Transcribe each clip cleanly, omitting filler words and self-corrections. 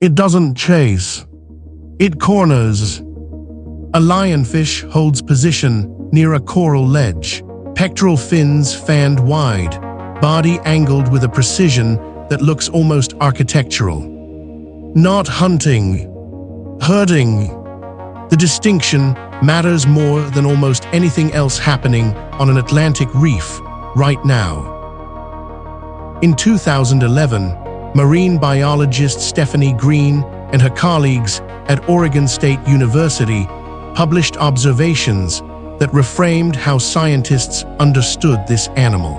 It doesn't chase. It corners. A lionfish holds position near a coral ledge, pectoral fins fanned wide, body angled with a precision that looks almost architectural. Not hunting, herding. The distinction matters more than almost anything else happening on an Atlantic reef right now. In 2011, marine biologist Stephanie Green and her colleagues at Oregon State University published observations that reframed how scientists understood this animal.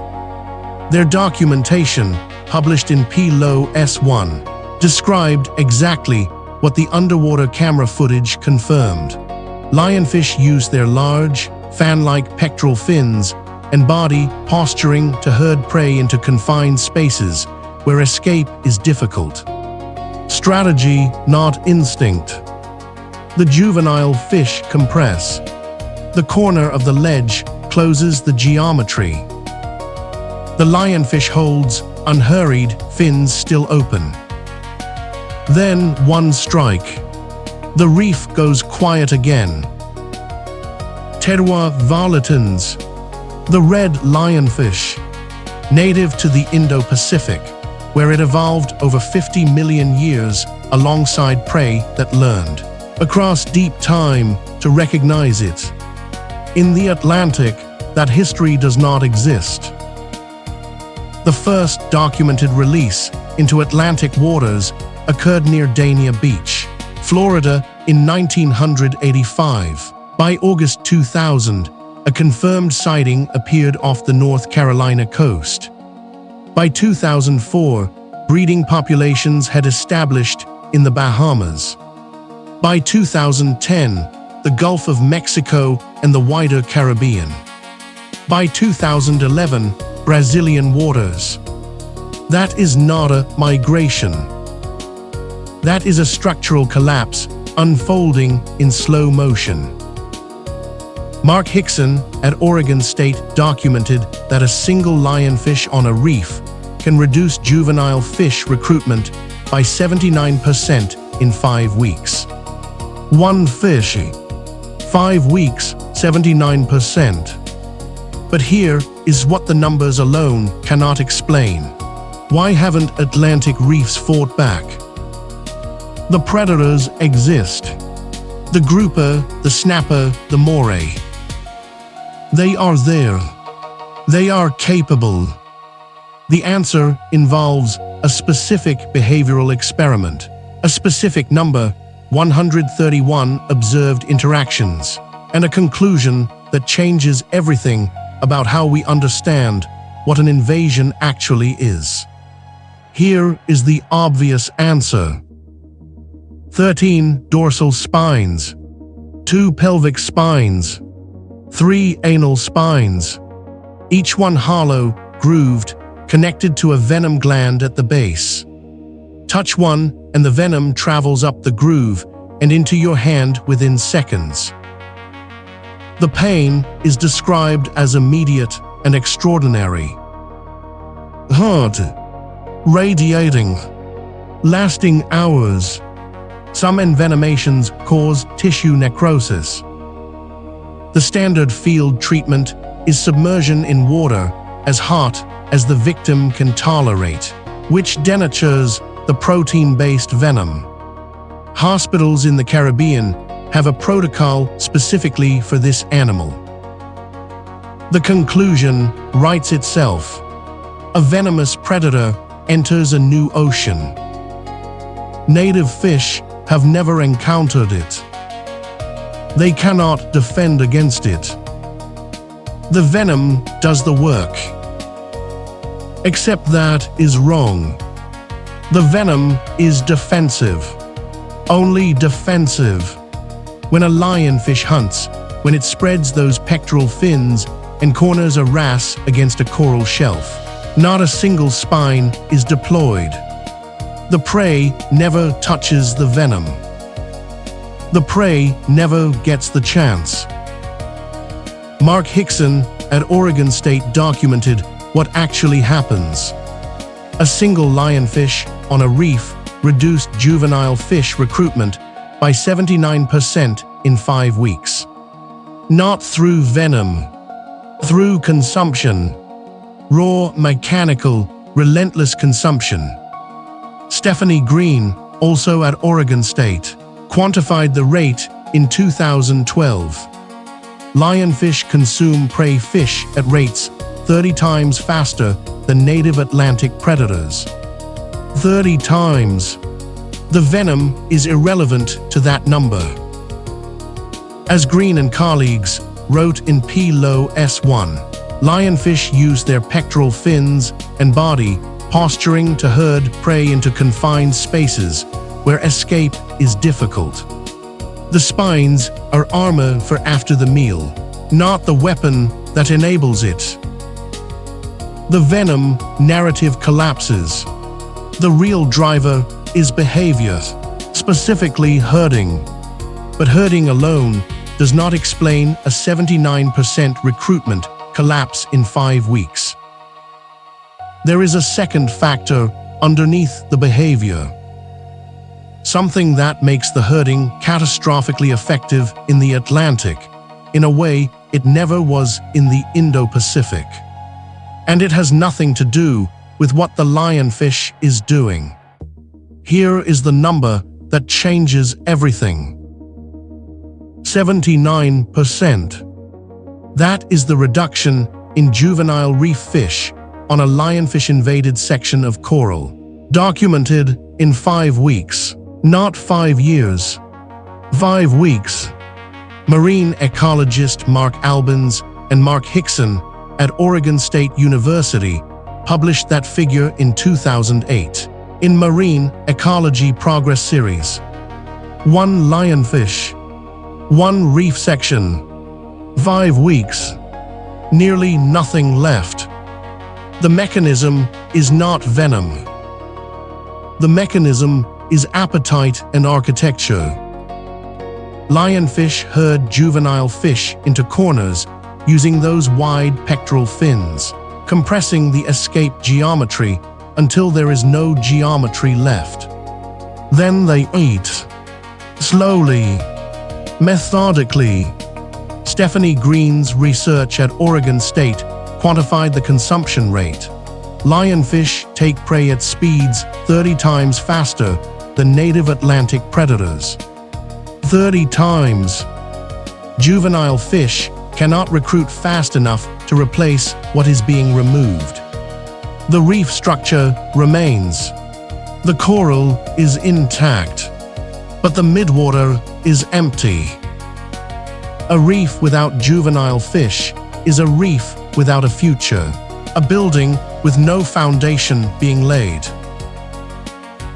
Their documentation, published in PLOS ONE, described exactly what the underwater camera footage confirmed. Lionfish use their large, fan-like pectoral fins and body posturing to herd prey into confined spaces where escape is difficult. Strategy, not instinct. The juvenile fish compress. The corner of the ledge closes the geometry. The lionfish holds, unhurried, fins still open. Then one strike. The reef goes quiet again. Pterois volitans, the red lionfish, native to the Indo-Pacific, where it evolved over 50 million years alongside prey that learned across deep time to recognize it. In the Atlantic, that history does not exist. The first documented release into Atlantic waters occurred near Dania Beach, Florida in 1985. By August 2000, a confirmed sighting appeared off the North Carolina coast. By 2004, breeding populations had established in the Bahamas. By 2010, the Gulf of Mexico and the wider Caribbean. By 2011, Brazilian waters. That is not a migration. That is a structural collapse unfolding in slow motion. Mark Hixon at Oregon State documented that a single lionfish on a reef can reduce juvenile fish recruitment by 79% in 5 weeks. One fish, 5 weeks, 79%. But here is what the numbers alone cannot explain. Why haven't Atlantic reefs fought back? The predators exist. The grouper, the snapper, the moray. They are there. They are capable. The answer involves a specific behavioral experiment, a specific number, 131 observed interactions, and a conclusion that changes everything about how we understand what an invasion actually is. Here is the obvious answer. 13 dorsal spines, 2 pelvic spines, 3 anal spines, each one hollow, grooved, connected to a venom gland at the base. Touch one and the venom travels up the groove and into your hand within seconds. The pain is described as immediate and extraordinary. Hard, radiating, lasting hours. Some envenomations cause tissue necrosis. The standard field treatment is submersion in water as hot as the victim can tolerate, which denatures the protein-based venom. Hospitals in the Caribbean have a protocol specifically for this animal. The conclusion writes itself. A venomous predator enters a new ocean. Native fish have never encountered it. They cannot defend against it. The venom does the work. Except that is wrong. The venom is defensive. Only defensive. When a lionfish hunts, when it spreads those pectoral fins and corners a wrasse against a coral shelf, not a single spine is deployed. The prey never touches the venom. The prey never gets the chance. Mark Hixon at Oregon State documented what actually happens. A single lionfish on a reef reduced juvenile fish recruitment by 79% in 5 weeks. Not through venom, through consumption. Raw, mechanical, relentless consumption. Stephanie Green, also at Oregon State, quantified the rate in 2012. Lionfish consume prey fish at rates 30 times faster than native Atlantic predators. 30 times. The venom is irrelevant to that number. As Green and colleagues wrote in PLOS ONE, lionfish use their pectoral fins and body posturing to herd prey into confined spaces where escape is difficult. The spines are armor for after the meal, not the weapon that enables it. The venom narrative collapses. The real driver is behavior, specifically herding. But herding alone does not explain a 79% recruitment collapse in 5 weeks. There is a second factor underneath the behavior. Something that makes the herding catastrophically effective in the Atlantic, in a way it never was in the Indo-Pacific. And it has nothing to do with what the lionfish is doing. Here is the number that changes everything. 79%. That is the reduction in juvenile reef fish on a lionfish-invaded section of coral, documented in 5 weeks, not 5 years. 5 weeks. Marine ecologist Mark Albins and Mark Hixon at Oregon State University published that figure in 2008 in Marine Ecology Progress Series. 1 lionfish, 1 reef section, 5 weeks, nearly nothing left. The mechanism is not venom. The mechanism is appetite and architecture. Lionfish herd juvenile fish into corners using those wide pectoral fins, compressing the escape geometry until there is no geometry left. Then they eat. Slowly, methodically. Stephanie Green's research at Oregon State quantified the consumption rate. Lionfish take prey at speeds 30 times faster than native Atlantic predators. 30 times. Juvenile fish cannot recruit fast enough to replace what is being removed. The reef structure remains. The coral is intact, but the midwater is empty. A reef without juvenile fish is a reef without a future, a building with no foundation being laid.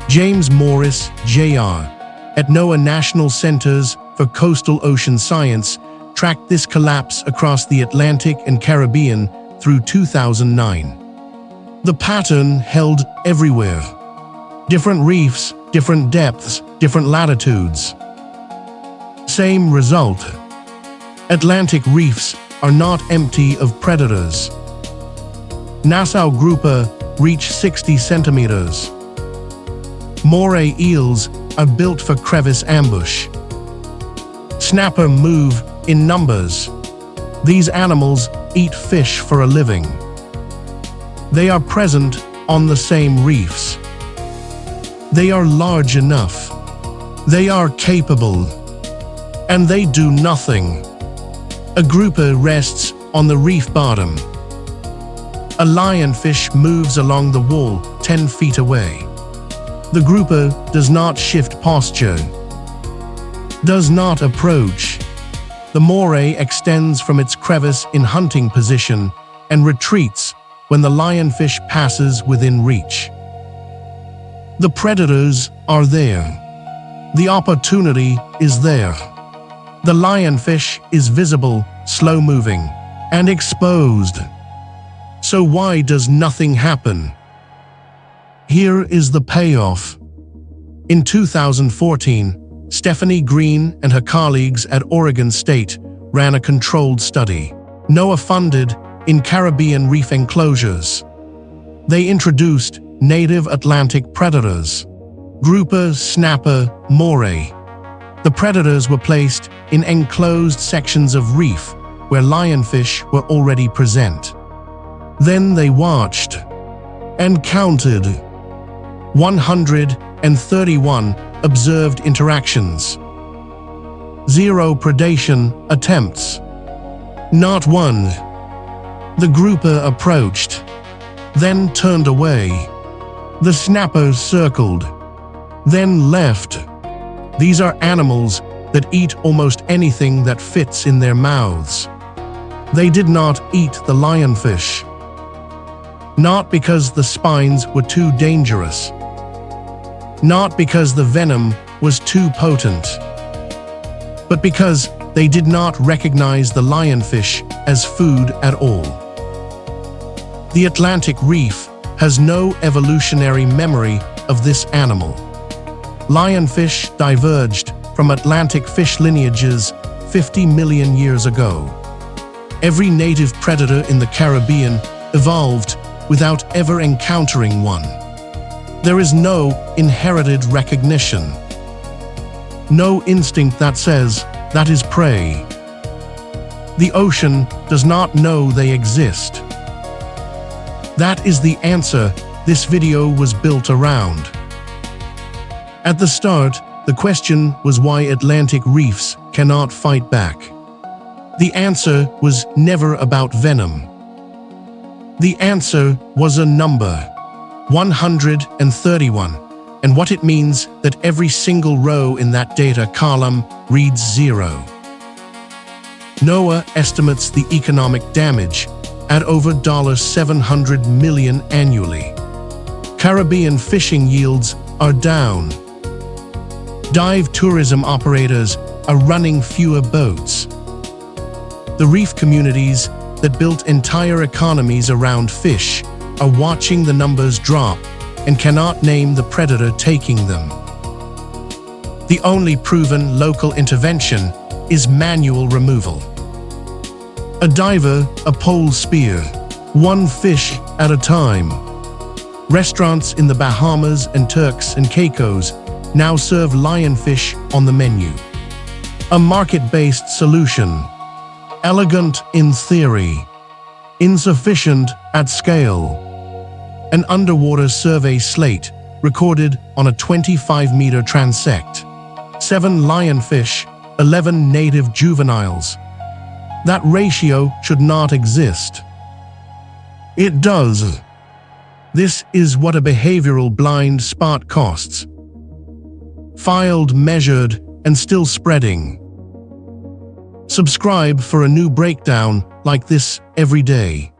James Morris, Jr., at NOAA National Centers for Coastal Ocean Science, tracked this collapse across the Atlantic and Caribbean through 2009. The pattern held everywhere. Different reefs, different depths, different latitudes. Same result. Atlantic reefs are not empty of predators. Nassau grouper reach 60 centimeters. Moray eels are built for crevice ambush. Snapper move in numbers. These animals eat fish for a living. They are present on the same reefs. They are large enough. They are capable. And they do nothing. A grouper rests on the reef bottom. A lionfish moves along the wall 10 feet away. The grouper does not shift posture, does not approach. The moray extends from its crevice in hunting position and retreats when the lionfish passes within reach. The predators are there. The opportunity is there. The lionfish is visible, slow-moving, and exposed. So why does nothing happen? Here is the payoff. In 2014, Stephanie Green and her colleagues at Oregon State ran a controlled study, NOAA-funded, in Caribbean reef enclosures. They introduced native Atlantic predators, Grouper, snapper, moray. The predators were placed in enclosed sections of reef where lionfish were already present. Then they watched and counted 131 observed interactions. 0 predation attempts. Not one. The grouper approached, then turned away. The snappers circled, then left. These are animals that eat almost anything that fits in their mouths. They did not eat the lionfish. Not because the spines were too dangerous. Not because the venom was too potent. But because they did not recognize the lionfish as food at all. The Atlantic reef has no evolutionary memory of this animal. Lionfish diverged from Atlantic fish lineages 50 million years ago. Every native predator in the Caribbean evolved without ever encountering one. There is no inherited recognition. No instinct that says that is prey. The ocean does not know they exist. That is the answer this video was built around. At the start, the question was why Atlantic reefs cannot fight back. The answer was never about venom. The answer was a number, 131, and what it means that every single row in that data column reads 0. NOAA estimates the economic damage at over $700 million annually. Caribbean fishing yields are down. Dive tourism operators are running fewer boats. The reef communities that built entire economies around fish are watching the numbers drop and cannot name the predator taking them. The only proven local intervention is manual removal. A diver, a pole spear, one fish at a time. Restaurants in the Bahamas and Turks and Caicos now serve lionfish on the menu. A market-based solution. Elegant in theory, insufficient at scale. An underwater survey slate recorded on a 25-meter transect. 7 lionfish, 11 native juveniles. That ratio should not exist. It does. This is what a behavioral blind spot costs. Filed, measured, and still spreading. Subscribe for a new breakdown like this every day.